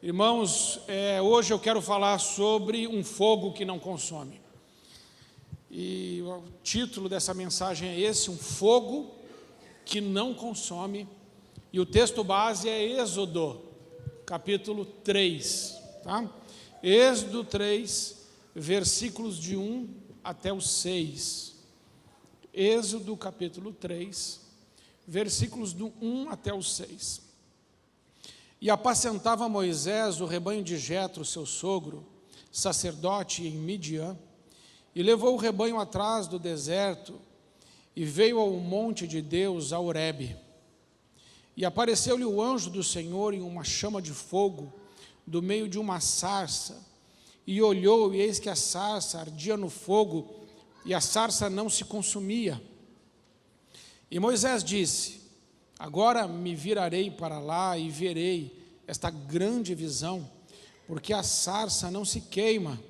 Irmãos, hoje eu quero falar sobre um fogo que não consome. E o título dessa mensagem é esse, um fogo que não consome. E o texto base é Êxodo, capítulo 3. Tá? Êxodo 3, versículos de 1 até o 6. Êxodo, capítulo 3, versículos do 1 até o 6. E apacentava Moisés o rebanho de Jetro, seu sogro, sacerdote em Midian, e levou o rebanho atrás do deserto, e veio ao monte de Deus, a Horebe. E apareceu-lhe o anjo do Senhor em uma chama de fogo, do meio de uma sarça, e olhou, e eis que a sarça ardia no fogo, e a sarça não se consumia. E Moisés disse: agora me virarei para lá e verei esta grande visão, porque a sarça não se queima.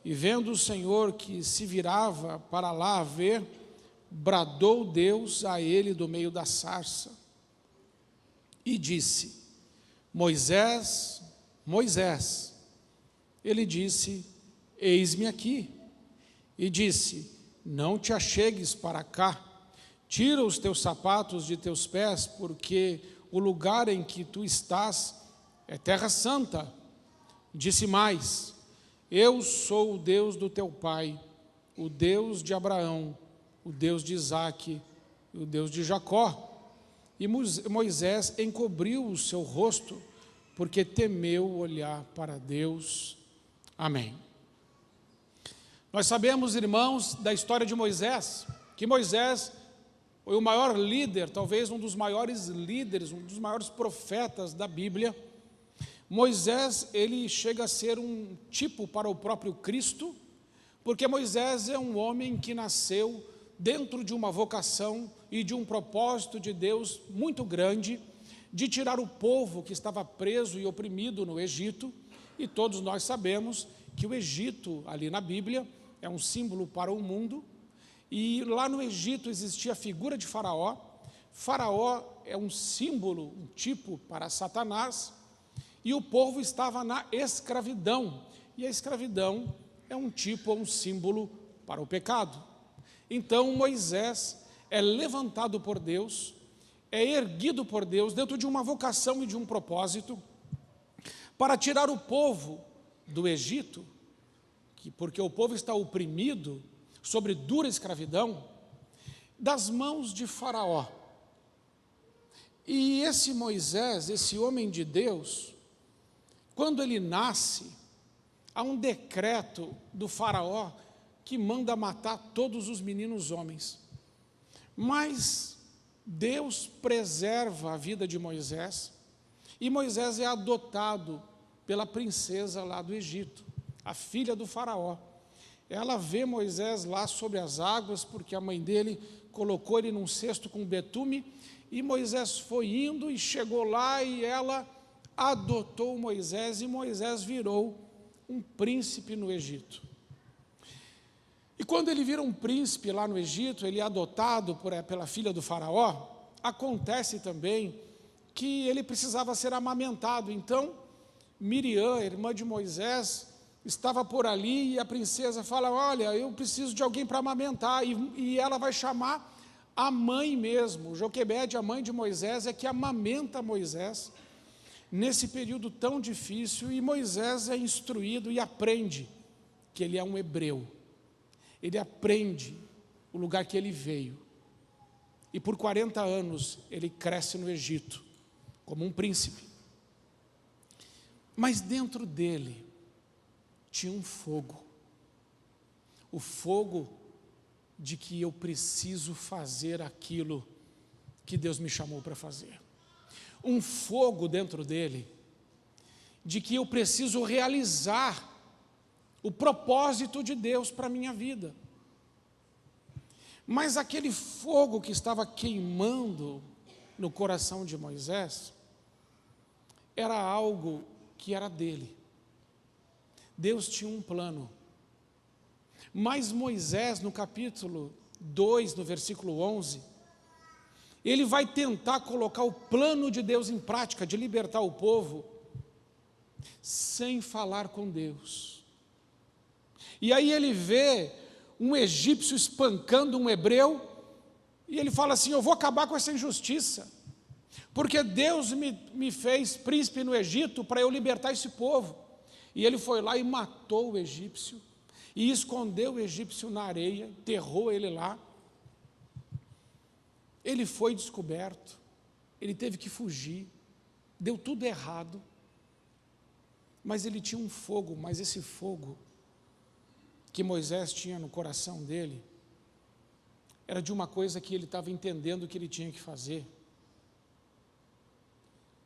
E vendo o Senhor que se virava para lá ver, bradou Deus a ele do meio da sarça, e disse: Moisés, Moisés. Ele disse: eis-me aqui. E disse: não te achegues para cá, tira os teus sapatos de teus pés, porque o lugar em que tu estás é terra santa. Disse mais: eu sou o Deus do teu pai, o Deus de Abraão, o Deus de Isaque e o Deus de Jacó. E Moisés encobriu o seu rosto, porque temeu olhar para Deus. Amém. Nós sabemos, irmãos, da história de Moisés, que Moisés foi o maior líder, talvez um dos maiores líderes, um dos maiores profetas da Bíblia. Moisés, ele chega a ser um tipo para o próprio Cristo, porque Moisés é um homem que nasceu dentro de uma vocação e de um propósito de Deus muito grande, de tirar o povo que estava preso e oprimido no Egito. E todos nós sabemos que o Egito, ali na Bíblia, é um símbolo para o mundo. E lá no Egito existia a figura de Faraó. Faraó é um símbolo, um tipo para Satanás. E o povo estava na escravidão. E a escravidão é um tipo, um símbolo para o pecado. Então Moisés é levantado por Deus, é erguido por Deus dentro de uma vocação e de um propósito, para tirar o povo do Egito, porque o povo está oprimido, sobre dura escravidão, das mãos de Faraó. E esse Moisés, esse homem de Deus, quando ele nasce, há um decreto do Faraó que manda matar todos os meninos homens. Mas Deus preserva a vida de Moisés, e Moisés é adotado pela princesa lá do Egito, a filha do Faraó. Ela vê Moisés lá sobre as águas, porque a mãe dele colocou ele num cesto com betume, e Moisés foi indo e chegou lá, e ela adotou Moisés, e Moisés virou um príncipe no Egito. E quando ele vira um príncipe lá no Egito, ele é adotado pela filha do Faraó, acontece também que ele precisava ser amamentado. Então, Miriam, irmã de Moisés, estava por ali, e a princesa fala: olha, eu preciso de alguém para amamentar, e ela vai chamar a mãe mesmo. Joquebede, a mãe de Moisés, é que amamenta Moisés nesse período tão difícil, e Moisés é instruído e aprende que ele é um hebreu. Ele aprende o lugar que ele veio, e por 40 anos ele cresce no Egito como um príncipe. Mas dentro dele tinha um fogo, o fogo de que eu preciso fazer aquilo que Deus me chamou para fazer. Um fogo dentro dele de que eu preciso realizar o propósito de Deus para a minha vida. Mas aquele fogo que estava queimando no coração de Moisés era algo que era dele. Deus tinha um plano. Mas Moisés, no capítulo 2, no versículo 11, ele vai tentar colocar o plano de Deus em prática, de libertar o povo, sem falar com Deus. E aí ele vê um egípcio espancando um hebreu, e ele fala assim: eu vou acabar com essa injustiça, porque Deus me fez príncipe no Egito para eu libertar esse povo. E ele foi lá e matou o egípcio, e escondeu o egípcio na areia, enterrou ele lá. Ele foi descoberto, ele teve que fugir, deu tudo errado, mas ele tinha um fogo, mas esse fogo que Moisés tinha no coração dele, era de uma coisa que ele estava entendendo que ele tinha que fazer,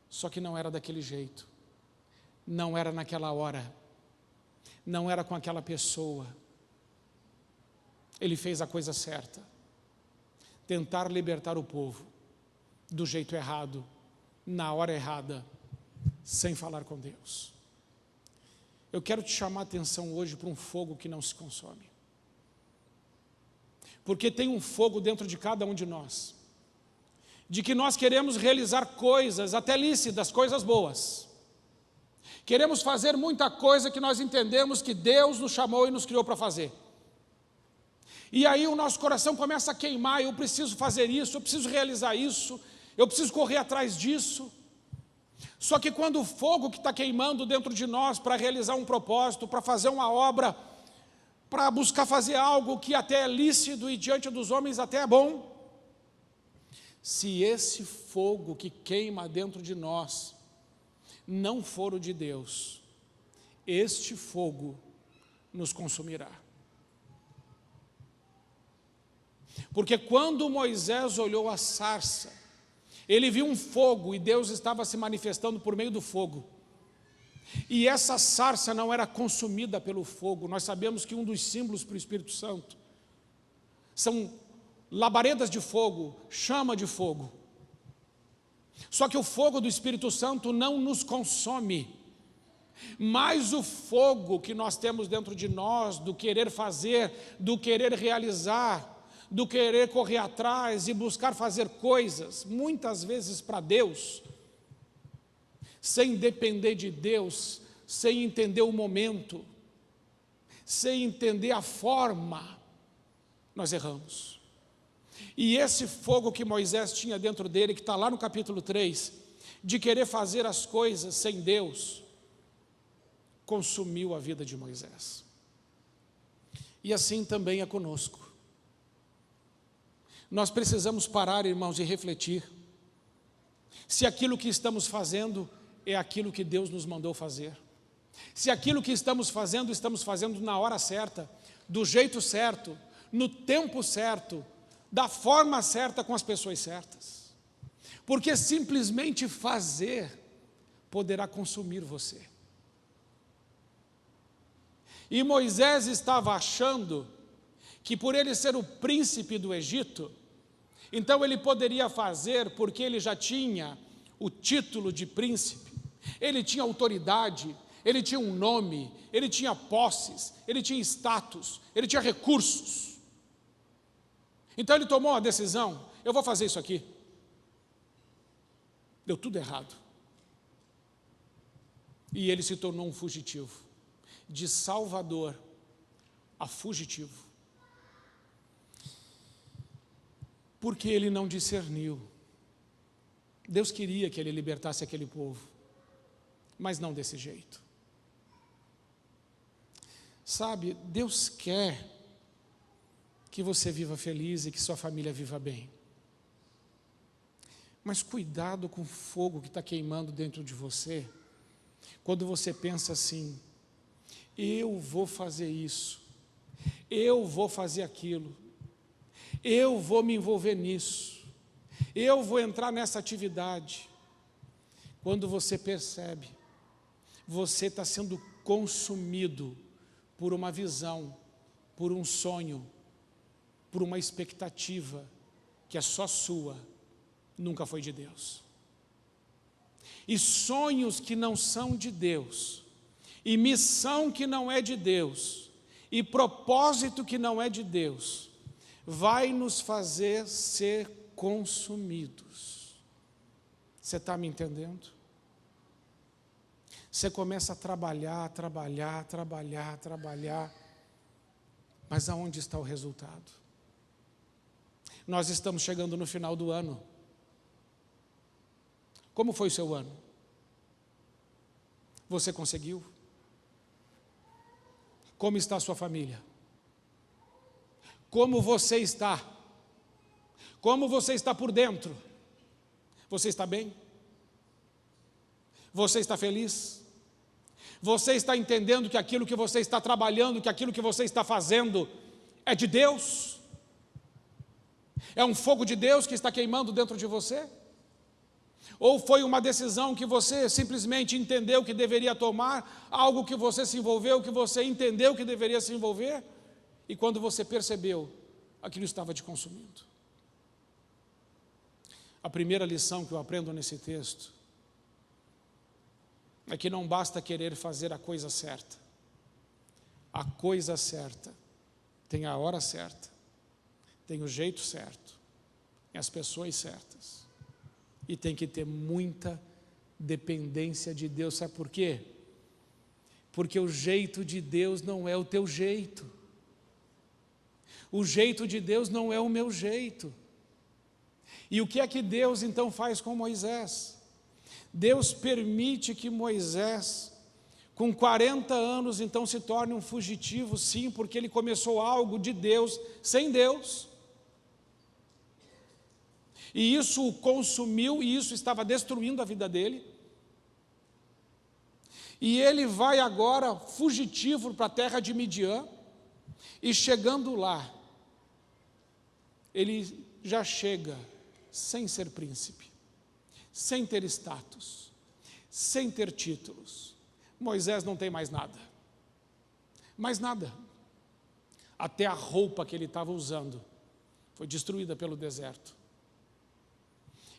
só que não era daquele jeito, não era naquela hora, não era com aquela pessoa. Ele fez a coisa certa, tentar libertar o povo do jeito errado, na hora errada, sem falar com Deus. Eu quero te chamar a atenção hoje para um fogo que não se consome, porque tem um fogo dentro de cada um de nós, de que nós queremos realizar coisas, até lícitas, coisas boas, queremos fazer muita coisa que nós entendemos que Deus nos chamou e nos criou para fazer, e aí o nosso coração começa a queimar: eu preciso fazer isso, eu preciso realizar isso, eu preciso correr atrás disso. Só que quando o fogo que está queimando dentro de nós para realizar um propósito, para fazer uma obra, para buscar fazer algo que até é lícito e diante dos homens até é bom, se esse fogo que queima dentro de nós não for o de Deus, este fogo nos consumirá. Porque quando Moisés olhou a sarça, ele viu um fogo e Deus estava se manifestando por meio do fogo. E essa sarça não era consumida pelo fogo. Nós sabemos que um dos símbolos para o Espírito Santo são labaredas de fogo, chama de fogo. Só que o fogo do Espírito Santo não nos consome, mas o fogo que nós temos dentro de nós, do querer fazer, do querer realizar, do querer correr atrás e buscar fazer coisas, muitas vezes para Deus, sem depender de Deus, sem entender o momento, sem entender a forma, nós erramos. E esse fogo que Moisés tinha dentro dele, que está lá no capítulo 3, de querer fazer as coisas sem Deus, consumiu a vida de Moisés. E assim também é conosco. Nós precisamos parar, irmãos, e refletir se aquilo que estamos fazendo é aquilo que Deus nos mandou fazer. Se aquilo que estamos fazendo na hora certa, do jeito certo, no tempo certo, da forma certa, com as pessoas certas. Porque simplesmente fazer poderá consumir você. E Moisés estava achando que por ele ser o príncipe do Egito, então ele poderia fazer porque ele já tinha o título de príncipe, ele tinha autoridade, ele tinha um nome, ele tinha posses, ele tinha status, ele tinha recursos. Então ele tomou uma decisão: eu vou fazer isso aqui. Deu tudo errado. E ele se tornou um fugitivo, de salvador a fugitivo. Porque ele não discerniu. Deus queria que ele libertasse aquele povo, mas não desse jeito. Sabe, Deus quer que você viva feliz e que sua família viva bem. Mas cuidado com o fogo que está queimando dentro de você, quando você pensa assim: eu vou fazer isso, eu vou fazer aquilo, eu vou me envolver nisso, eu vou entrar nessa atividade. Quando você percebe, você está sendo consumido por uma visão, por um sonho, por uma expectativa que é só sua, nunca foi de Deus. E sonhos que não são de Deus, e missão que não é de Deus, e propósito que não é de Deus, vai nos fazer ser consumidos. Você está me entendendo? Você começa a trabalhar, mas aonde está o resultado? Nós estamos chegando no final do ano. Como foi o seu ano? Você conseguiu? Como está a sua família? Como você está? Como você está por dentro? Você está bem? Você está feliz? Você está entendendo que aquilo que você está trabalhando, que aquilo que você está fazendo é de Deus? É um fogo de Deus que está queimando dentro de você? Ou foi uma decisão que você simplesmente entendeu que deveria tomar, algo que você se envolveu, que você entendeu que deveria se envolver, e quando você percebeu, aquilo estava te consumindo? A primeira lição que eu aprendo nesse texto é que não basta querer fazer a coisa certa. A coisa certa tem a hora certa, tem o jeito certo, tem as pessoas certas. E tem que ter muita dependência de Deus. Sabe por quê? Porque o jeito de Deus não é o teu jeito. O jeito de Deus não é o meu jeito. E o que é que Deus então faz com Moisés? Deus permite que Moisés, com 40 anos, então se torne um fugitivo, sim, porque ele começou algo de Deus, sem Deus. E isso o consumiu, e isso estava destruindo a vida dele. E ele vai agora fugitivo para a terra de Midian, e chegando lá, ele já chega sem ser príncipe, sem ter status, sem ter títulos. Moisés não tem mais nada, até a roupa que ele estava usando foi destruída pelo deserto.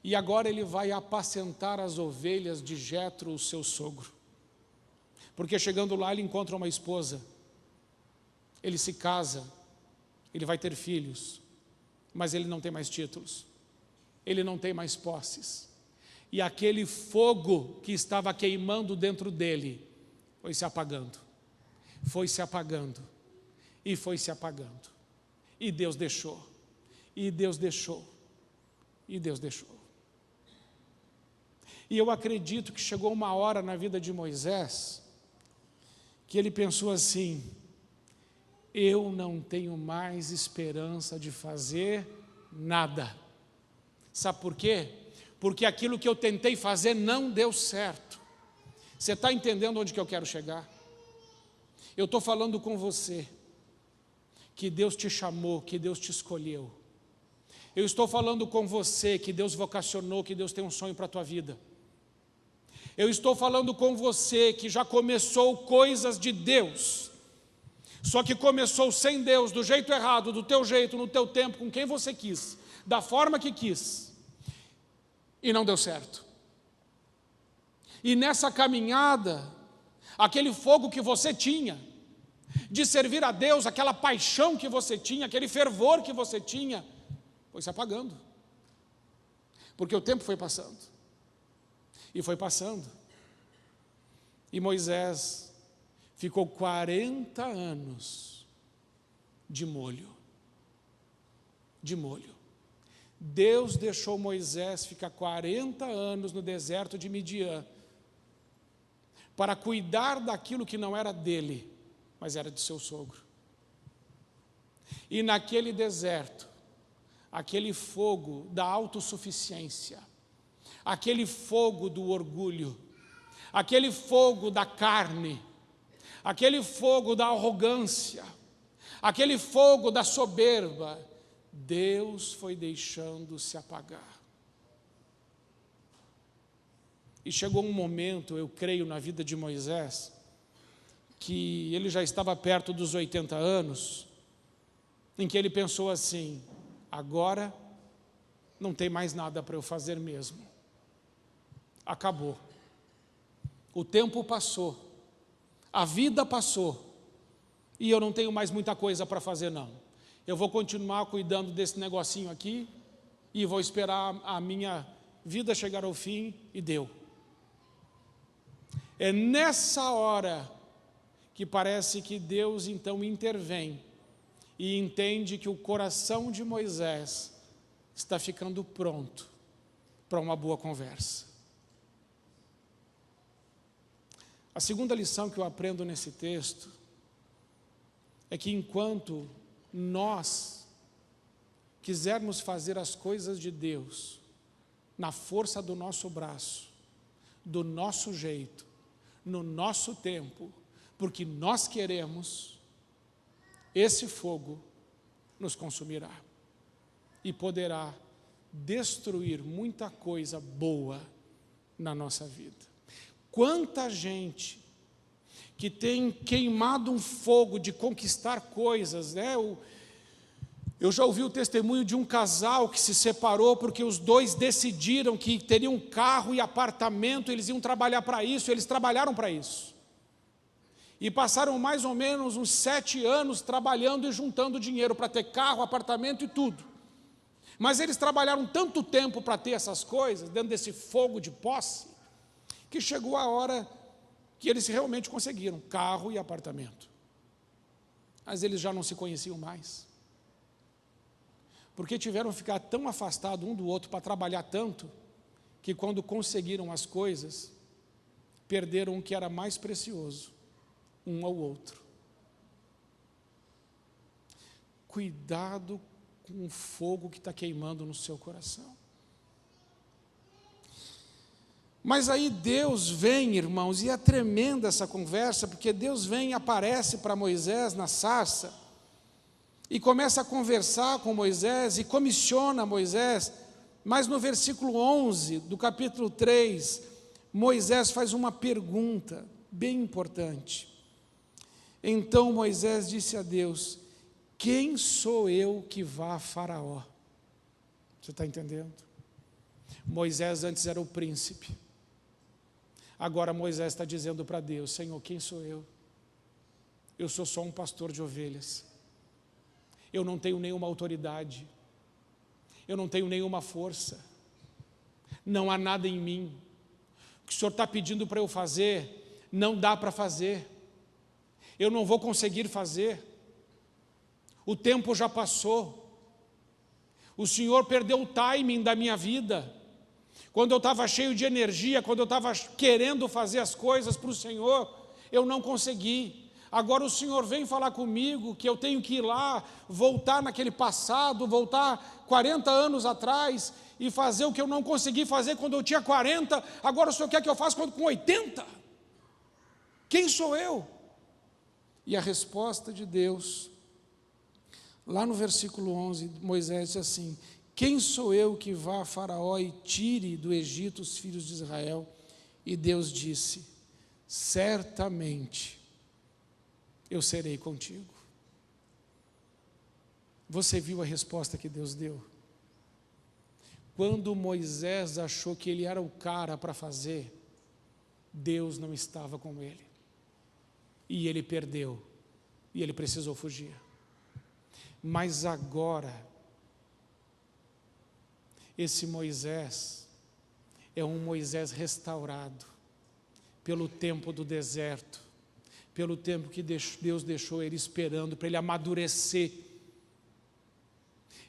E agora ele vai apacentar as ovelhas de Jetro, o seu sogro. Porque chegando lá ele encontra uma esposa, ele se casa, ele vai ter filhos, mas ele não tem mais títulos, ele não tem mais posses. E aquele fogo que estava queimando dentro dele foi se apagando, foi se apagando, e foi se apagando. E Deus deixou, e Deus deixou, e Deus deixou. E eu acredito que chegou uma hora na vida de Moisés, que ele pensou assim: eu não tenho mais esperança de fazer nada. Sabe por quê? Porque aquilo que eu tentei fazer não deu certo. Você está entendendo onde que eu quero chegar? Eu estou falando com você, que Deus te chamou, que Deus te escolheu. Eu estou falando com você, que Deus vocacionou, que Deus tem um sonho para a tua vida. Eu estou falando com você, que já começou coisas de Deus, só que começou sem Deus, do jeito errado, do teu jeito, no teu tempo, com quem você quis, da forma que quis, e não deu certo. E nessa caminhada, aquele fogo que você tinha, de servir a Deus, aquela paixão que você tinha, aquele fervor que você tinha, foi se apagando, porque o tempo foi passando, e foi passando, e Moisés ficou 40 anos de molho. Deus deixou Moisés ficar 40 anos no deserto de Midian, para cuidar daquilo que não era dele, mas era de seu sogro. E naquele deserto, aquele fogo da autossuficiência, aquele fogo do orgulho, aquele fogo da carne, aquele fogo da arrogância, aquele fogo da soberba, Deus foi deixando se apagar. E chegou um momento, eu creio, na vida de Moisés, que ele já estava perto dos 80 anos, em que ele pensou assim: agora não tem mais nada para eu fazer mesmo. Acabou. O tempo passou, a vida passou, e eu não tenho mais muita coisa para fazer não. Eu vou continuar cuidando desse negocinho aqui, e vou esperar a minha vida chegar ao fim, e deu. É nessa hora que parece que Deus então intervém e entende que o coração de Moisés está ficando pronto para uma boa conversa. A segunda lição que eu aprendo nesse texto é que enquanto nós quisermos fazer as coisas de Deus na força do nosso braço, do nosso jeito, no nosso tempo, porque nós queremos, esse fogo nos consumirá e poderá destruir muita coisa boa na nossa vida. Quanta gente que tem queimado um fogo de conquistar coisas, né? Eu já ouvi o testemunho de um casal que se separou porque os dois decidiram que teriam carro e apartamento, eles iam trabalhar para isso, eles trabalharam para isso. E passaram mais ou menos uns 7 anos trabalhando e juntando dinheiro para ter carro, apartamento e tudo. Mas eles trabalharam tanto tempo para ter essas coisas, dentro desse fogo de posse, que chegou a hora que eles realmente conseguiram carro e apartamento. Mas eles já não se conheciam mais. Porque tiveram que ficar tão afastados um do outro para trabalhar tanto, que quando conseguiram as coisas, perderam o que era mais precioso, um ao outro. Cuidado com o fogo que está queimando no seu coração. Mas aí Deus vem, irmãos, e é tremenda essa conversa, porque Deus vem e aparece para Moisés na sarça, e começa a conversar com Moisés, e comissiona Moisés, mas no versículo 11 do capítulo 3, Moisés faz uma pergunta bem importante. Então Moisés disse a Deus: quem sou eu que vá a Faraó? Você está entendendo? Moisés antes era o príncipe. Agora Moisés está dizendo para Deus: Senhor, quem sou eu? Eu sou só um pastor de ovelhas. Eu não tenho nenhuma autoridade. Eu não tenho nenhuma força. Não há nada em mim. O que o Senhor está pedindo para eu fazer, não dá para fazer. Eu não vou conseguir fazer. O tempo já passou. O Senhor perdeu o timing da minha vida. Quando eu estava cheio de energia, quando eu estava querendo fazer as coisas para o Senhor, eu não consegui. Agora o Senhor vem falar comigo que eu tenho que ir lá, voltar naquele passado, voltar 40 anos atrás e fazer o que eu não consegui fazer quando eu tinha 40, agora o Senhor quer que eu faça com 80? Quem sou eu? E a resposta de Deus, lá no versículo 11, Moisés diz assim: quem sou eu que vá a Faraó e tire do Egito os filhos de Israel? E Deus disse: certamente eu serei contigo. Você viu a resposta que Deus deu? Quando Moisés achou que ele era o cara para fazer, Deus não estava com ele. E ele perdeu. E ele precisou fugir. Mas agora, esse Moisés é um Moisés restaurado pelo tempo do deserto, pelo tempo que Deus deixou ele esperando para ele amadurecer.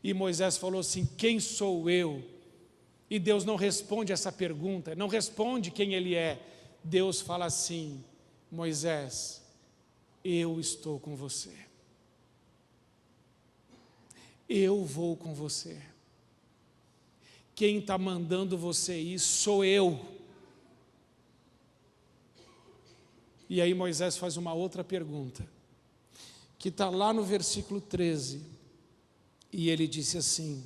E Moisés falou assim: quem sou eu? E Deus não responde essa pergunta, não responde quem ele é. Deus fala assim: Moisés, eu estou com você. Eu vou com você. Quem está mandando você ir sou eu. E aí Moisés faz uma outra pergunta, que está lá no versículo 13, e ele disse assim: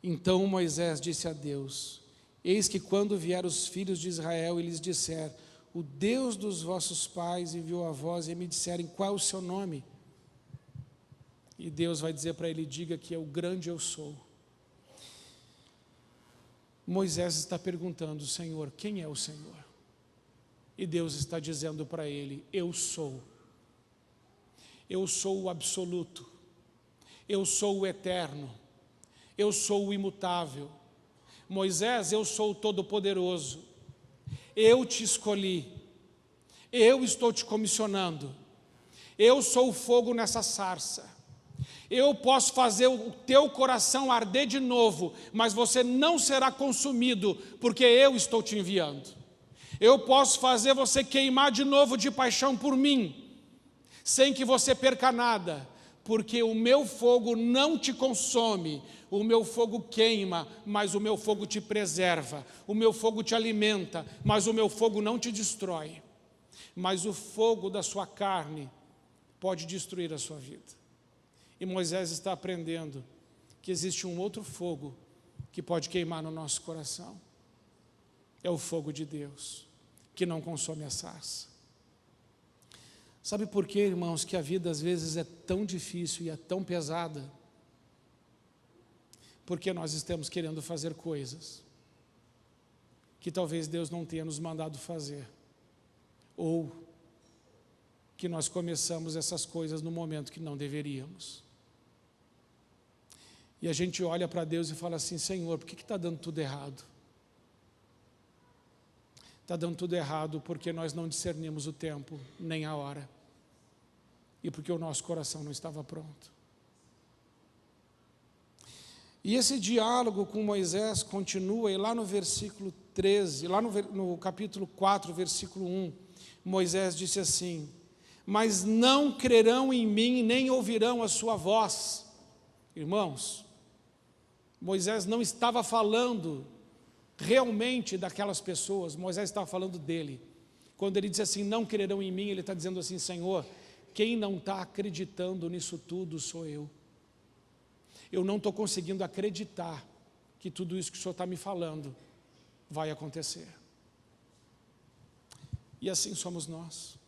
então Moisés disse a Deus: eis que quando vier os filhos de Israel e lhes disser: o Deus dos vossos pais enviou a vós, e me disserem: qual é o seu nome? E Deus vai dizer para ele: diga que é o grande eu sou. Moisés está perguntando: Senhor, quem é o Senhor? E Deus está dizendo para ele: eu sou. Eu sou o absoluto. Eu sou o eterno. Eu sou o imutável. Moisés, eu sou o todo-poderoso. eu te escolhi, eu estou te comissionando, eu sou o fogo nessa sarça. Eu posso fazer o teu coração arder de novo, mas você não será consumido, porque eu estou te enviando. Eu posso fazer você queimar de novo de paixão por mim, sem que você perca nada, porque o meu fogo não te consome, o meu fogo queima, mas o meu fogo te preserva, o meu fogo te alimenta, mas o meu fogo não te destrói. Mas o fogo da sua carne pode destruir a sua vida. E Moisés está aprendendo que existe um outro fogo que pode queimar no nosso coração. É o fogo de Deus, que não consome a sarça. Sabe por quê, irmãos, que a vida às vezes é tão difícil e é tão pesada? Porque nós estamos querendo fazer coisas que talvez Deus não tenha nos mandado fazer. Ou que nós começamos essas coisas no momento que não deveríamos. E a gente olha para Deus e fala assim: Senhor, por que está dando tudo errado? Está dando tudo errado porque nós não discernimos o tempo, nem a hora. E porque o nosso coração não estava pronto. E esse diálogo com Moisés continua, e lá no versículo 13, lá no capítulo 4, versículo 1, Moisés disse assim: mas não crerão em mim, nem ouvirão a sua voz. Irmãos, Moisés não estava falando realmente daquelas pessoas, Moisés estava falando dele. Quando ele disse assim, não crerão em mim, ele está dizendo assim: Senhor, quem não está acreditando nisso tudo sou eu. Eu não estou conseguindo acreditar que tudo isso que o Senhor está me falando vai acontecer. E assim somos nós.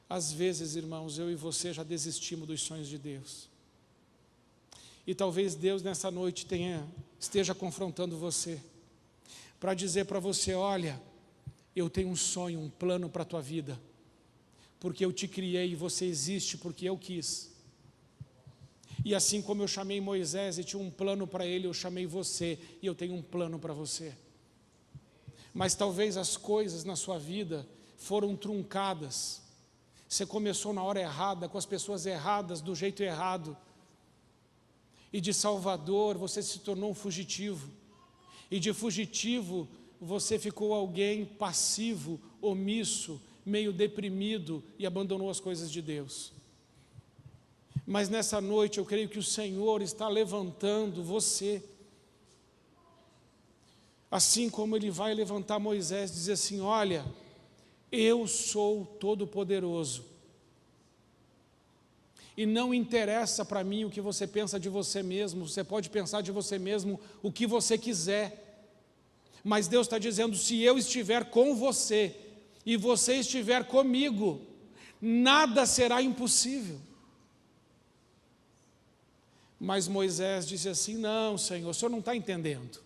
Às vezes, irmãos, eu e você já desistimos dos sonhos de Deus. E talvez Deus nessa noite esteja confrontando você, para dizer para você: olha, eu tenho um sonho, um plano para a tua vida, porque eu te criei e você existe porque eu quis. E assim como eu chamei Moisés e tinha um plano para ele, eu chamei você e eu tenho um plano para você. Mas talvez as coisas na sua vida foram truncadas. Você começou na hora errada, com as pessoas erradas, do jeito errado. E de salvador você se tornou um fugitivo. E de fugitivo você ficou alguém passivo, omisso, meio deprimido e abandonou as coisas de Deus. Mas nessa noite eu creio que o Senhor está levantando você. Assim como Ele vai levantar Moisés, dizer assim: olha, eu sou todo-poderoso. E não interessa para mim o que você pensa de você mesmo, você pode pensar de você mesmo o que você quiser. Mas Deus está dizendo: se eu estiver com você e você estiver comigo, nada será impossível. Mas Moisés disse assim: não, Senhor, o Senhor não está entendendo.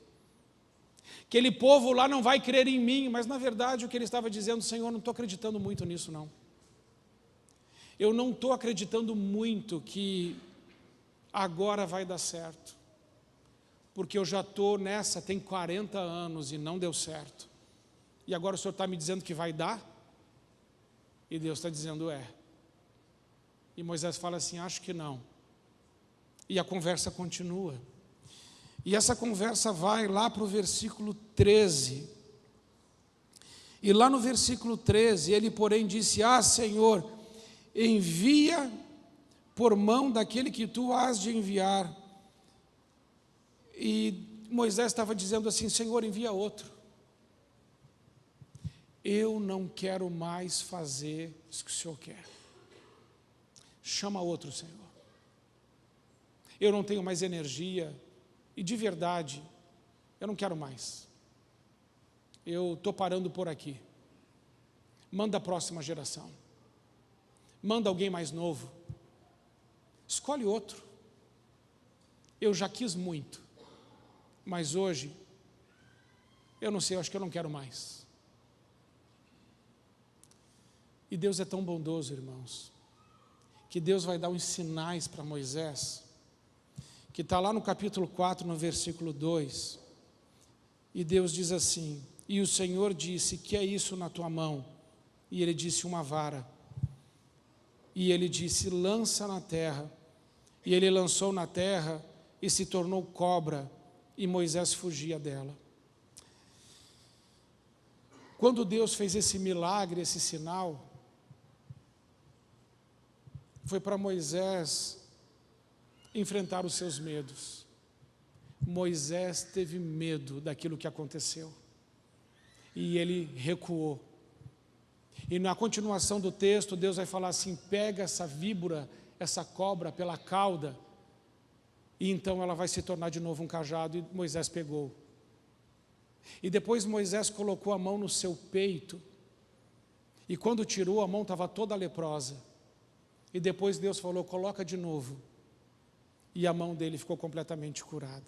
Aquele povo lá não vai crer em mim. Mas na verdade o que ele estava dizendo: Senhor, não estou acreditando muito nisso não. Eu não estou acreditando muito que agora vai dar certo. Porque eu já estou nessa, tem 40 anos e não deu certo. E agora o Senhor está me dizendo que vai dar? E Deus está dizendo é. E Moisés fala assim: acho que não. E a conversa continua. E essa conversa vai lá para o versículo 13. E lá no versículo 13, ele porém disse: ah, Senhor, envia por mão daquele que tu has de enviar. E Moisés estava dizendo assim: Senhor, envia outro. Eu não quero mais fazer isso que o Senhor quer. Chama outro, Senhor. Eu não tenho mais energia, e de verdade, eu não quero mais. Eu estou parando por aqui. Manda a próxima geração. Manda alguém mais novo. Escolhe outro. Eu já quis muito, mas hoje, eu não sei, eu acho que eu não quero mais. E Deus é tão bondoso, irmãos, que Deus vai dar uns sinais para Moisés, que está lá no capítulo 4, no versículo 2, e Deus diz assim: E o Senhor disse: que é isso na tua mão? E ele disse: uma vara. E ele disse: lança na terra. E ele lançou na terra e se tornou cobra, e Moisés fugia dela. Quando Deus fez esse milagre, esse sinal, foi para Moisés enfrentar os seus medos. Moisés teve medo daquilo que aconteceu, e ele recuou. E na continuação do texto, Deus vai falar assim: pega essa víbora, essa cobra pela cauda, e então ela vai se tornar de novo um cajado. E Moisés pegou. E depois Moisés colocou a mão no seu peito, e quando tirou, a mão estava toda leprosa. E depois Deus falou: coloca de novo. E a mão dele ficou completamente curada.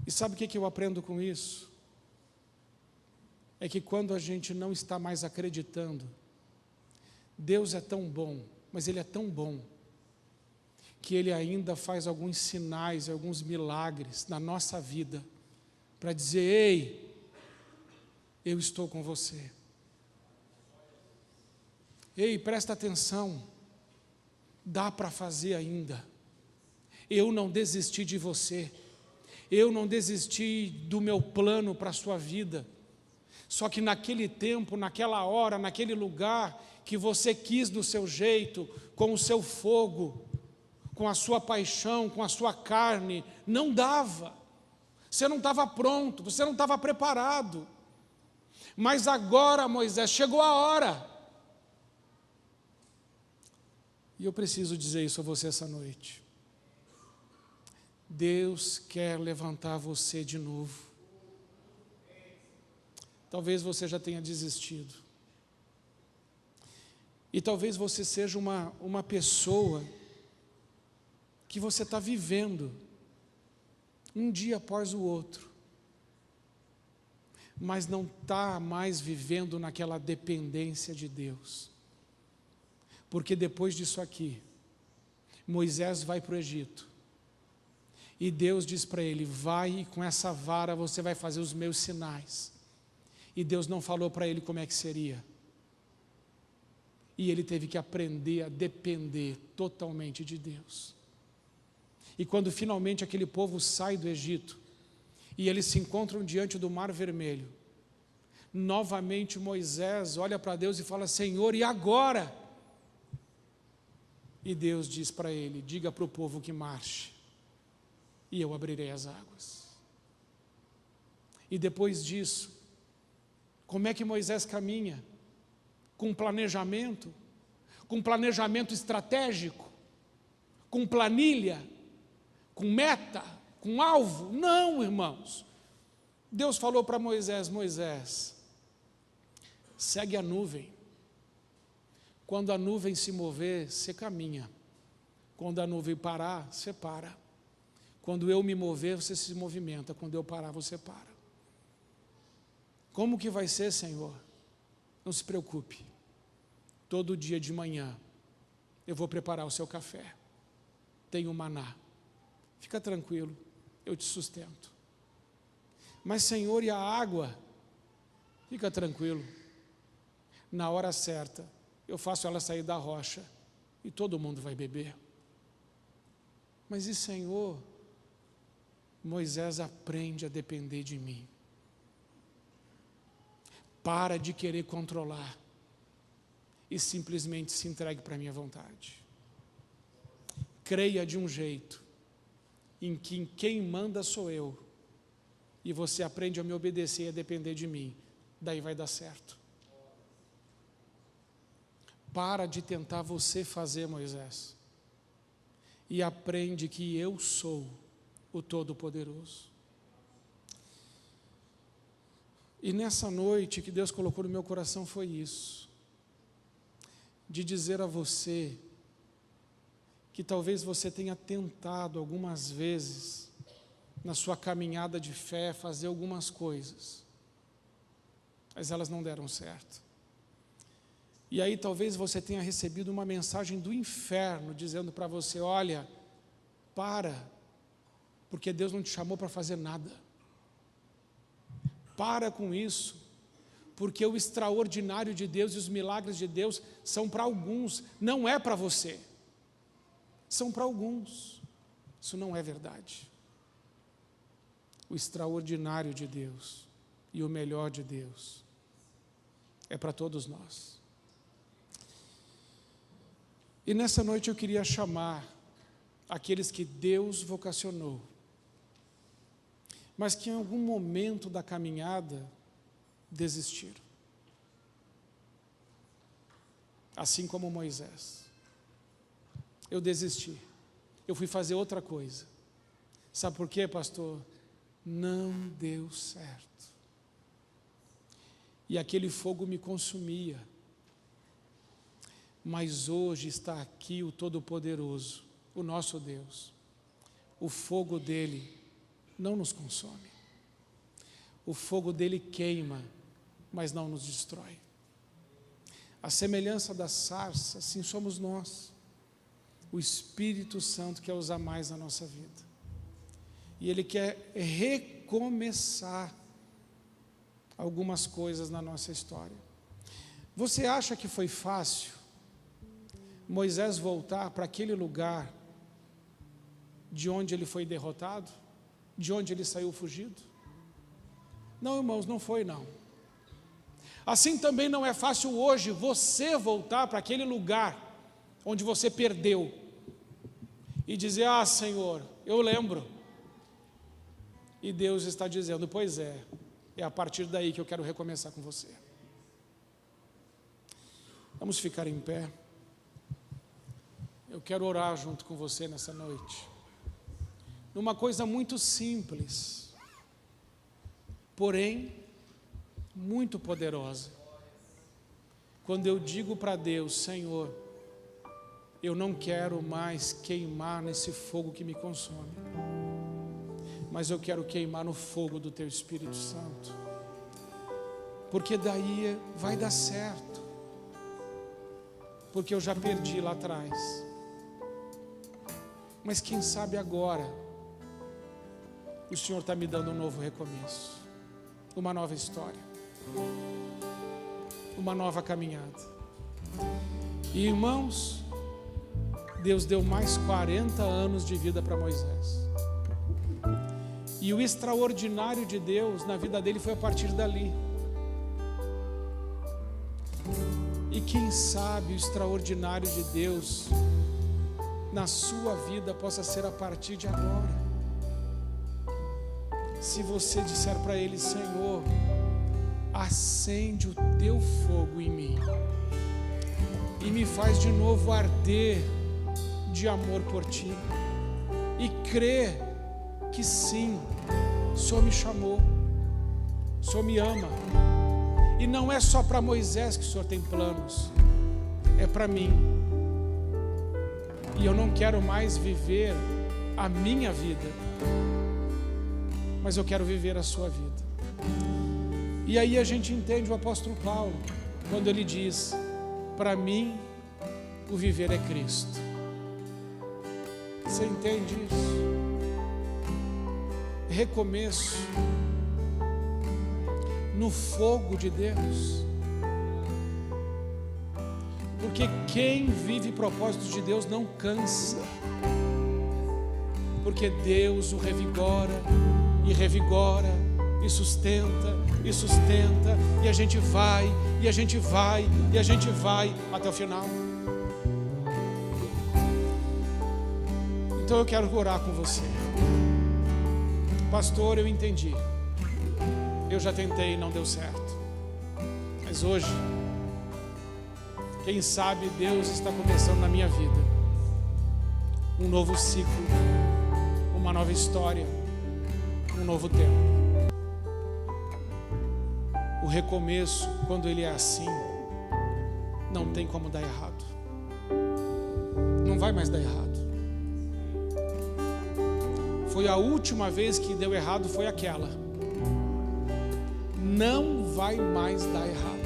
E sabe o que eu aprendo com isso? É que quando a gente não está mais acreditando, Deus é tão bom, mas Ele é tão bom, que Ele ainda faz alguns sinais, alguns milagres na nossa vida, para dizer: ei, eu estou com você. Ei, presta atenção, dá para fazer ainda. Eu não desisti de você, eu não desisti do meu plano para a sua vida. Só que naquele tempo, naquela hora, naquele lugar que você quis do seu jeito, com o seu fogo, com a sua paixão, com a sua carne, não dava. Você não estava pronto, você não estava preparado. Mas agora, Moisés, chegou a hora. E eu preciso dizer isso a você essa noite. Deus quer levantar você de novo. Talvez você já tenha desistido. E talvez você seja uma pessoa que você está vivendo um dia após o outro, mas não está mais vivendo naquela dependência de Deus. Porque depois disso aqui, Moisés vai para o Egito, e Deus diz para ele: vai, e com essa vara você vai fazer os meus sinais. E Deus não falou para ele como é que seria. E ele teve que aprender a depender totalmente de Deus. E quando finalmente aquele povo sai do Egito, e eles se encontram diante do Mar Vermelho, novamente Moisés olha para Deus e fala: Senhor, e agora? E Deus diz para ele: diga para o povo que marche, e eu abrirei as águas. E depois disso, como é que Moisés caminha? Com planejamento estratégico, com planilha, com meta, com alvo? Não, irmãos. Deus falou para Moisés: Moisés, segue a nuvem. Quando a nuvem se mover, você caminha. Quando a nuvem parar, você para. Quando eu me mover, você se movimenta. Quando eu parar, você para. Como que vai ser, Senhor? Não se preocupe. Todo dia de manhã eu vou preparar o seu café. Tem o maná. Fica tranquilo, eu te sustento. Mas, Senhor, e a água? Fica tranquilo. Na hora certa, eu faço ela sair da rocha e todo mundo vai beber. Mas e, Senhor? Moisés aprende a depender de mim. Para de querer controlar e simplesmente se entregue para a minha vontade. Creia de um jeito em que quem manda sou eu, e você aprende a me obedecer e a depender de mim, daí vai dar certo. Para de tentar você fazer, Moisés, e aprende que eu sou o Todo-Poderoso. E nessa noite que Deus colocou no meu coração foi isso, de dizer a você que talvez você tenha tentado algumas vezes na sua caminhada de fé fazer algumas coisas, mas elas não deram certo. E aí talvez você tenha recebido uma mensagem do inferno dizendo para você: olha, para, porque Deus não te chamou para fazer nada. Para com isso, porque o extraordinário de Deus e os milagres de Deus são para alguns, não é para você. São para alguns. Isso não é verdade. O extraordinário de Deus e o melhor de Deus é para todos nós. E nessa noite eu queria chamar aqueles que Deus vocacionou, mas que em algum momento da caminhada desistiram. Assim como Moisés. Eu desisti. Eu fui fazer outra coisa. Sabe por quê, pastor? Não deu certo. E aquele fogo me consumia. Mas hoje está aqui o Todo-Poderoso, o nosso Deus. O fogo dele não nos consome. O fogo dele queima, mas não nos destrói. A semelhança da sarça, assim somos nós. O Espírito Santo quer usar mais na nossa vida. E ele quer recomeçar algumas coisas na nossa história. Você acha que foi fácil Moisés voltar para aquele lugar de onde ele foi derrotado? De onde ele saiu fugido? Não, irmãos, não foi não. Assim também não é fácil hoje você voltar para aquele lugar onde você perdeu e dizer: ah, Senhor, eu lembro. E Deus está dizendo: pois é a partir daí que eu quero recomeçar com você. Vamos ficar em pé. Eu quero orar junto com você nessa noite. Numa coisa muito simples, porém muito poderosa. Quando eu digo para Deus: Senhor, eu não quero mais queimar nesse fogo que me consome, mas eu quero queimar no fogo do Teu Espírito Santo, porque daí vai dar certo, porque eu já perdi lá atrás, mas quem sabe agora o Senhor está me dando um novo recomeço, uma nova história, uma nova caminhada. E irmãos, Deus deu mais 40 anos de vida para Moisés. E o extraordinário de Deus na vida dele foi a partir dali. E quem sabe o extraordinário de Deus na sua vida possa ser a partir de agora. Se você disser para Ele: Senhor, acende o Teu fogo em mim e me faz de novo arder de amor por Ti, e crer que sim, o Senhor me chamou, o Senhor me ama, e não é só para Moisés que o Senhor tem planos, é para mim, e eu não quero mais viver a minha vida, mas eu quero viver a sua vida. E aí a gente entende o apóstolo Paulo, quando ele diz: para mim o viver é Cristo. Você entende isso? Recomeço no fogo de Deus, porque quem vive propósitos de Deus não cansa, porque Deus o revigora e revigora e sustenta e sustenta, e a gente vai e a gente vai e a gente vai até o final. Então eu quero orar com você. Pastor, eu entendi, eu já tentei e não deu certo, mas hoje, quem sabe Deus está começando na minha vida um novo ciclo, uma nova história, um novo tempo. O recomeço, quando ele é assim, não tem como dar errado, não vai mais dar errado. Foi a última vez que deu errado, foi aquela. Não vai mais dar errado.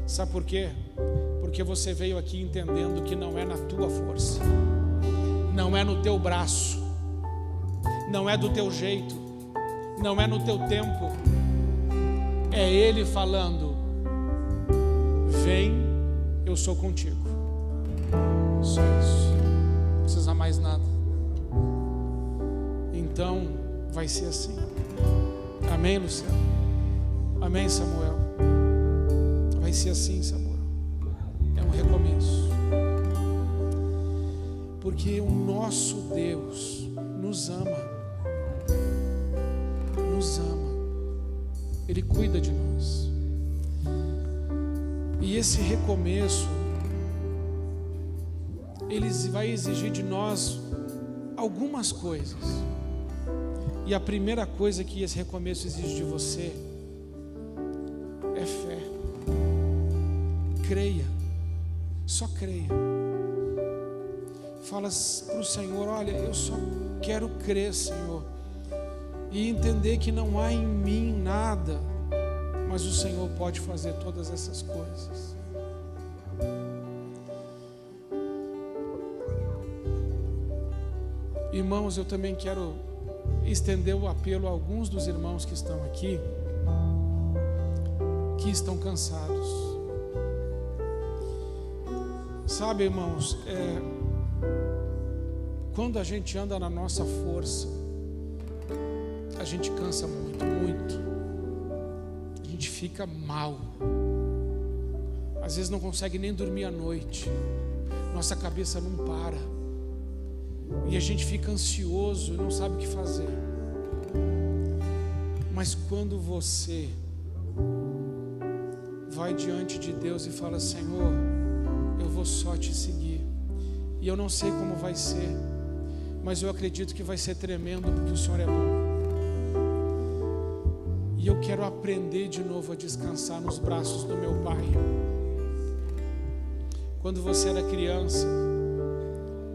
Sabe por quê? Porque você veio aqui entendendo que não é na tua força, não é no teu braço, não é do teu jeito, não é no teu tempo, é Ele falando: vem, eu sou contigo. Só isso, não precisa mais nada. Então vai ser assim. Amém, Luciano? Amém, Samuel? Vai ser assim, Samuel. É um recomeço. Porque o nosso Deus nos ama. Nos ama. Ele cuida de nós. E esse recomeço, Ele vai exigir de nós algumas coisas. E a primeira coisa que esse recomeço exige de você é fé. Creia. Só creia. Fala para o Senhor: olha, eu só quero crer, Senhor, e entender que não há em mim nada, mas o Senhor pode fazer todas essas coisas. Irmãos, eu também quero estender o apelo a alguns dos irmãos que estão aqui, que estão cansados. Sabe, irmãos, quando a gente anda na nossa força, a gente cansa muito, muito. A gente fica mal. Às vezes não consegue nem dormir à noite. Nossa cabeça não para. E a gente fica ansioso e não sabe o que fazer. Mas quando você vai diante de Deus e fala: Senhor, eu vou só te seguir, e eu não sei como vai ser, mas eu acredito que vai ser tremendo, porque o Senhor é bom. E eu quero aprender de novo a descansar nos braços do meu Pai. Quando você era criança,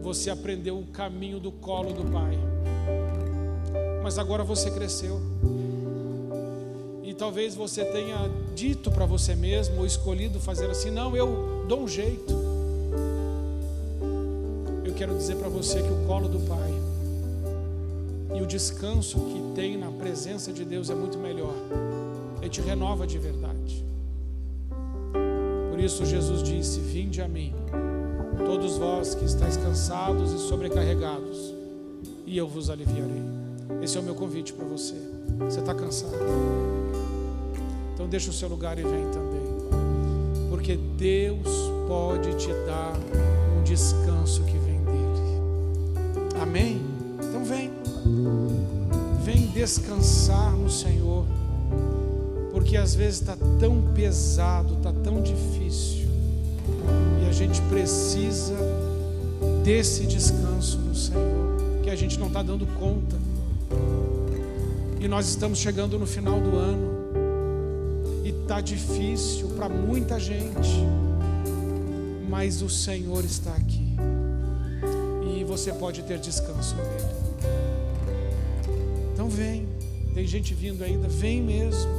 você aprendeu o caminho do colo do Pai, mas agora você cresceu, e talvez você tenha dito para você mesmo, ou escolhido fazer assim: não, eu dou um jeito. Eu quero dizer para você que o colo do Pai e o descanso que tem na presença de Deus é muito melhor. Ele te renova de verdade. Por isso Jesus disse: vinde a mim, todos vós que estáis cansados e sobrecarregados, e eu vos aliviarei. Esse é o meu convite para você. Você está cansado? Então deixa o seu lugar e vem também, porque Deus pode te dar um descanso que vem dele. Amém? Então vem descansar no Senhor, porque às vezes está tão pesado, está tão difícil, e a gente precisa desse descanso no Senhor, que a gente não está dando conta. E nós estamos chegando no final do ano, e está difícil para muita gente, mas o Senhor está aqui, e você pode ter descanso nele. Então vem, tem gente vindo ainda, vem mesmo,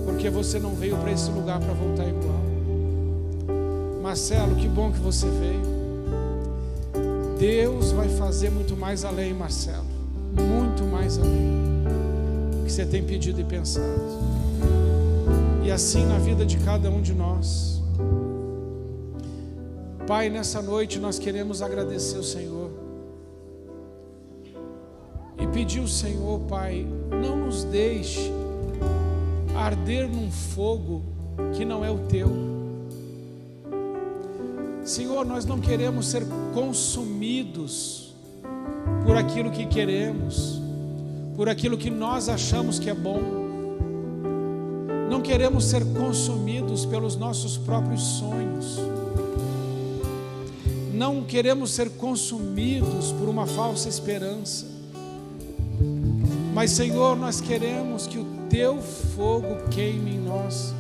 porque você não veio para esse lugar para voltar igual. Marcelo, que bom que você veio. Deus vai fazer muito mais além, Marcelo, muito mais além do que você tem pedido e pensado. E assim na vida de cada um de nós. Pai, nessa noite nós queremos agradecer o Senhor e pedir ao Senhor, Pai, não nos deixe arder num fogo que não é o teu. Senhor, nós não queremos ser consumidos por aquilo que queremos, por aquilo que nós achamos que é bom. Não queremos ser consumidos pelos nossos próprios sonhos. Não queremos ser consumidos por uma falsa esperança. Mas, Senhor, nós queremos que o teu fogo queime em nós,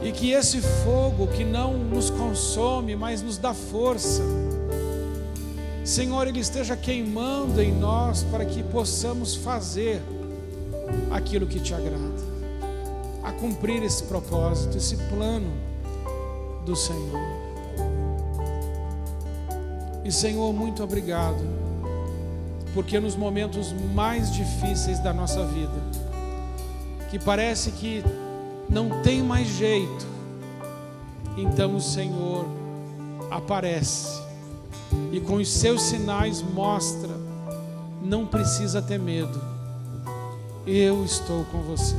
e que esse fogo que não nos consome, mas nos dá força, Senhor, ele esteja queimando em nós, para que possamos fazer aquilo que te agrada, a cumprir esse propósito, esse plano do Senhor. E, Senhor, muito obrigado, porque nos momentos mais difíceis da nossa vida, que parece que não tem mais jeito, então o Senhor aparece e com os seus sinais mostra: não precisa ter medo, eu estou com você.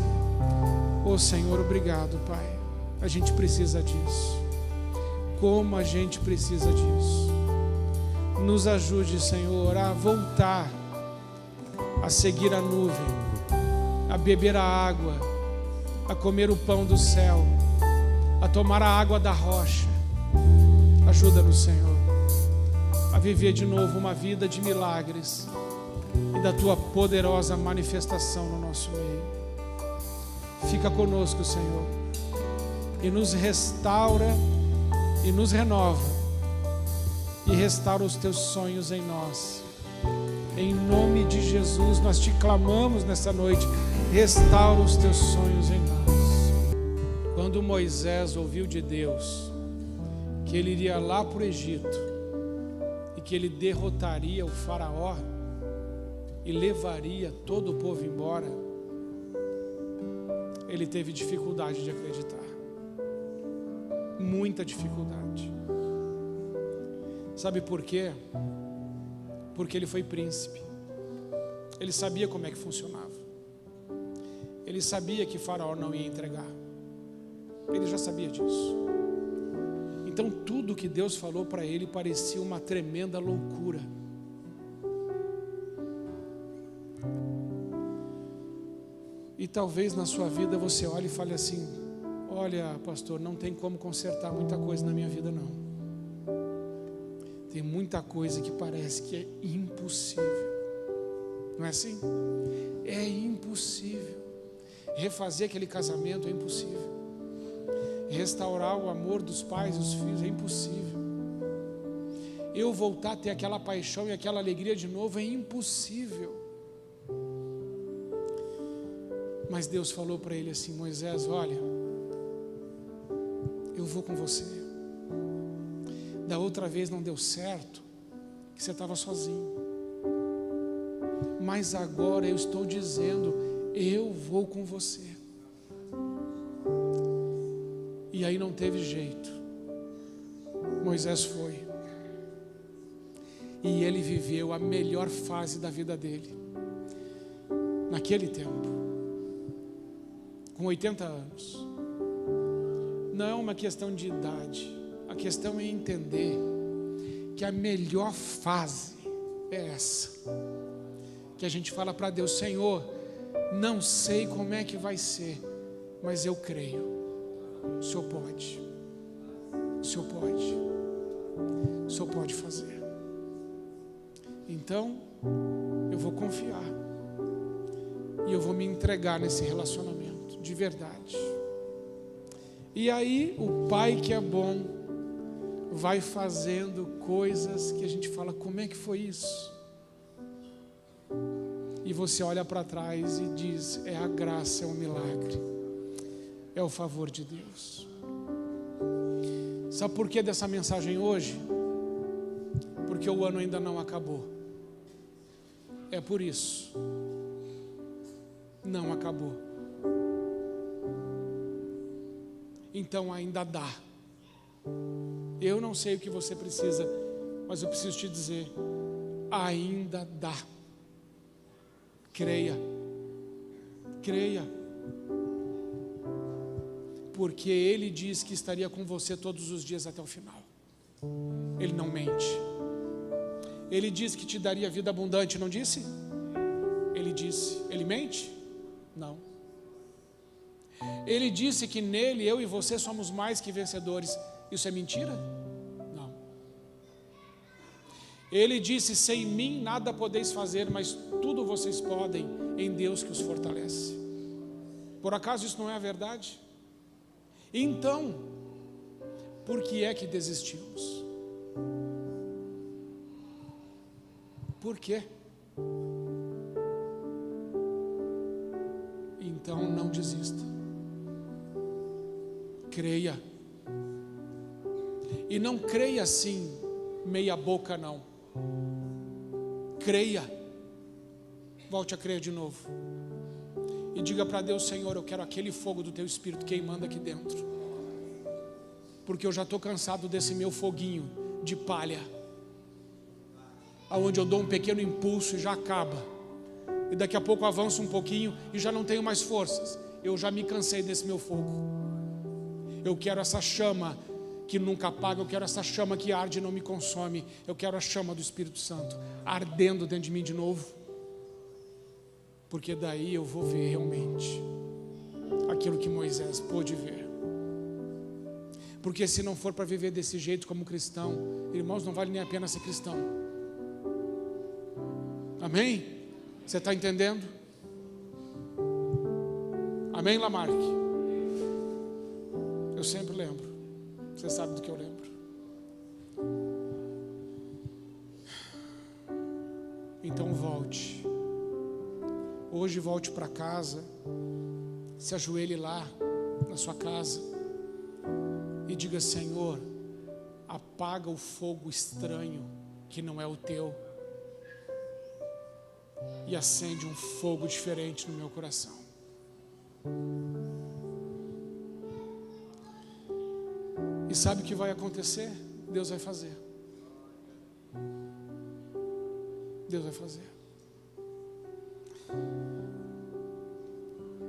Oh Senhor, obrigado, Pai. A gente precisa disso. Como a gente precisa disso. Nos ajude, Senhor, a voltar a seguir a nuvem, a beber a água, a comer o pão do céu, a tomar a água da rocha. Ajuda-nos, Senhor, a viver de novo uma vida de milagres e da Tua poderosa manifestação no nosso meio. Fica conosco, Senhor, e nos restaura e nos renova e restaura os Teus sonhos em nós. Em nome de Jesus nós te clamamos nessa noite: restaura os Teus sonhos em nós. Quando Moisés ouviu de Deus que ele iria lá para o Egito e que ele derrotaria o faraó e levaria todo o povo embora, ele teve dificuldade de acreditar. Muita dificuldade. Sabe por quê? Porque ele foi príncipe. Ele sabia como é que funcionava. Ele sabia que Faraó não ia entregar. Ele já sabia disso. Então tudo que Deus falou para ele parecia uma tremenda loucura. E talvez na sua vida você olhe e fale assim: olha, pastor, não tem como consertar muita coisa na minha vida, não. Tem muita coisa que parece que é impossível. Não é assim? É impossível. Refazer aquele casamento é impossível. Restaurar o amor dos pais e dos filhos é impossível. Eu voltar a ter aquela paixão e aquela alegria de novo é impossível. Mas Deus falou para ele assim: Moisés, olha, eu vou com você. Da outra vez não deu certo, que você estava sozinho. Mas agora eu estou dizendo: eu vou com você. E aí não teve jeito. Moisés foi. E ele viveu a melhor fase da vida dele. Naquele tempo. Com 80 anos. Não é uma questão de idade. A questão é entender que a melhor fase é essa. Que a gente fala para Deus: Senhor, não sei como é que vai ser, mas eu creio. O Senhor pode. O Senhor pode. O Senhor pode fazer. Então, eu vou confiar. E eu vou me entregar nesse relacionamento, de verdade. E aí, o Pai que é bom vai fazendo coisas que a gente fala: como é que foi isso? E você olha para trás e diz: é a graça, é o milagre, é o favor de Deus. Sabe por que dessa mensagem hoje? Porque o ano ainda não acabou. É por isso. Não acabou. Então ainda dá. Eu não sei o que você precisa, mas eu preciso te dizer: ainda dá. Creia. Creia. Porque Ele diz que estaria com você todos os dias até o final. Ele não mente. Ele diz que te daria vida abundante, não disse? Ele disse. Ele mente? Não. Ele disse que nele, eu e você somos mais que vencedores. Isso é mentira? Não. Ele disse: sem mim nada podeis fazer, mas tudo vocês podem em Deus que os fortalece. Por acaso isso não é a verdade? Então, por que é que desistimos? Por quê? Então não desista. Creia. E não creia assim, meia boca não. Creia. Volte a crer de novo. E diga para Deus: Senhor, eu quero aquele fogo do teu Espírito queimando aqui dentro. Porque eu já estou cansado desse meu foguinho de palha, aonde eu dou um pequeno impulso e já acaba. E daqui a pouco avanço um pouquinho e já não tenho mais forças. Eu já me cansei desse meu fogo. Eu quero essa chama que nunca apaga. Eu quero essa chama que arde e não me consome. Eu quero a chama do Espírito Santo ardendo dentro de mim de novo. Porque daí eu vou ver realmente aquilo que Moisés pôde ver. Porque se não for para viver desse jeito como cristão, irmãos, não vale nem a pena ser cristão. Amém? Você está entendendo? Amém, Lamarck? Eu sempre lembro. Você sabe do que eu lembro. Então volte. Hoje volte para casa. Se ajoelhe lá na sua casa e diga: Senhor, apaga o fogo estranho que não é o teu e acende um fogo diferente no meu coração. E sabe o que vai acontecer? Deus vai fazer. Deus vai fazer.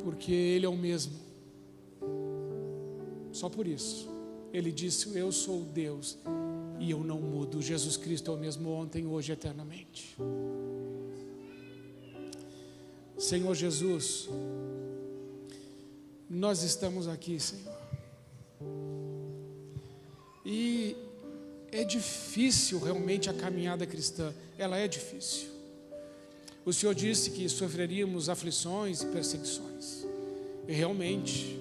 Porque Ele é o mesmo. Só por isso. Ele disse: eu sou Deus e eu não mudo. Jesus Cristo é o mesmo ontem, hoje e eternamente. Senhor Jesus, nós estamos aqui, Senhor. E é difícil realmente a caminhada cristã. Ela é difícil. O Senhor disse que sofreríamos aflições e perseguições. E realmente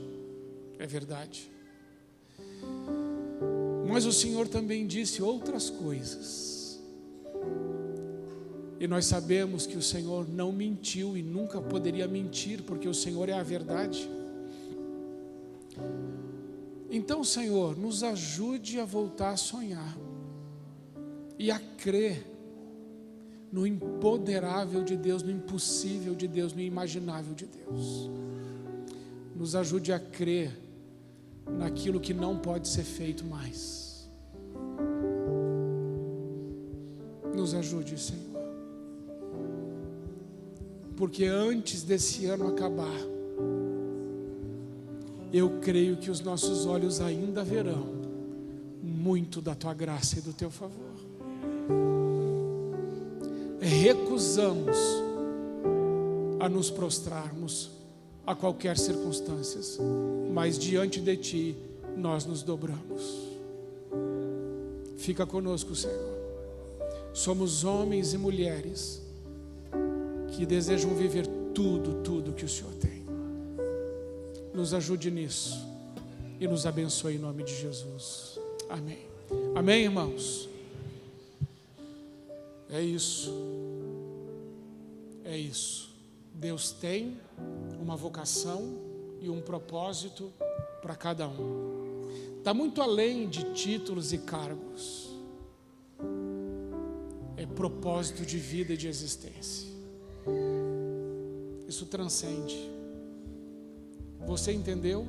é verdade. Mas o Senhor também disse outras coisas. E nós sabemos que o Senhor não mentiu e nunca poderia mentir, porque o Senhor é a verdade. Então, Senhor, nos ajude a voltar a sonhar e a crer no imponderável de Deus, no impossível de Deus, no imaginável de Deus. Nos ajude a crer naquilo que não pode ser feito mais. Nos ajude, Senhor. Porque antes desse ano acabar, eu creio que os nossos olhos ainda verão muito da Tua graça e do Teu favor. Recusamos a nos prostrarmos a qualquer circunstância, mas diante de Ti nós nos dobramos. Fica conosco, Senhor. Somos homens e mulheres que desejam viver tudo que o Senhor tem. Nos ajude nisso e nos abençoe em nome de Jesus. Amém. Amém, irmãos? É isso. É isso. Deus tem uma vocação e um propósito para cada um. Está muito além de títulos e cargos. É propósito de vida e de existência. Isso transcende. Você entendeu?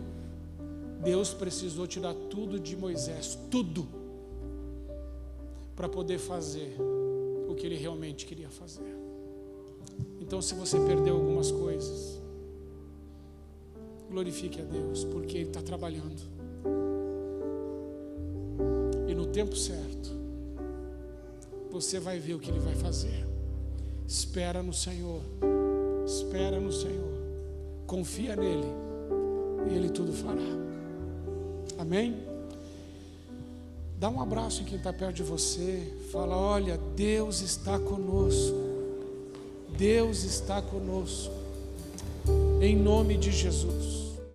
Deus precisou tirar tudo de Moisés, tudo, para poder fazer o que Ele realmente queria fazer. Então, se você perdeu algumas coisas, glorifique a Deus, porque Ele está trabalhando. E no tempo certo, você vai ver o que Ele vai fazer. Espera no Senhor. Espera no Senhor. Confia nele. E Ele tudo fará. Amém? Dá um abraço em quem está perto de você. Fala: olha, Deus está conosco. Deus está conosco. Em nome de Jesus.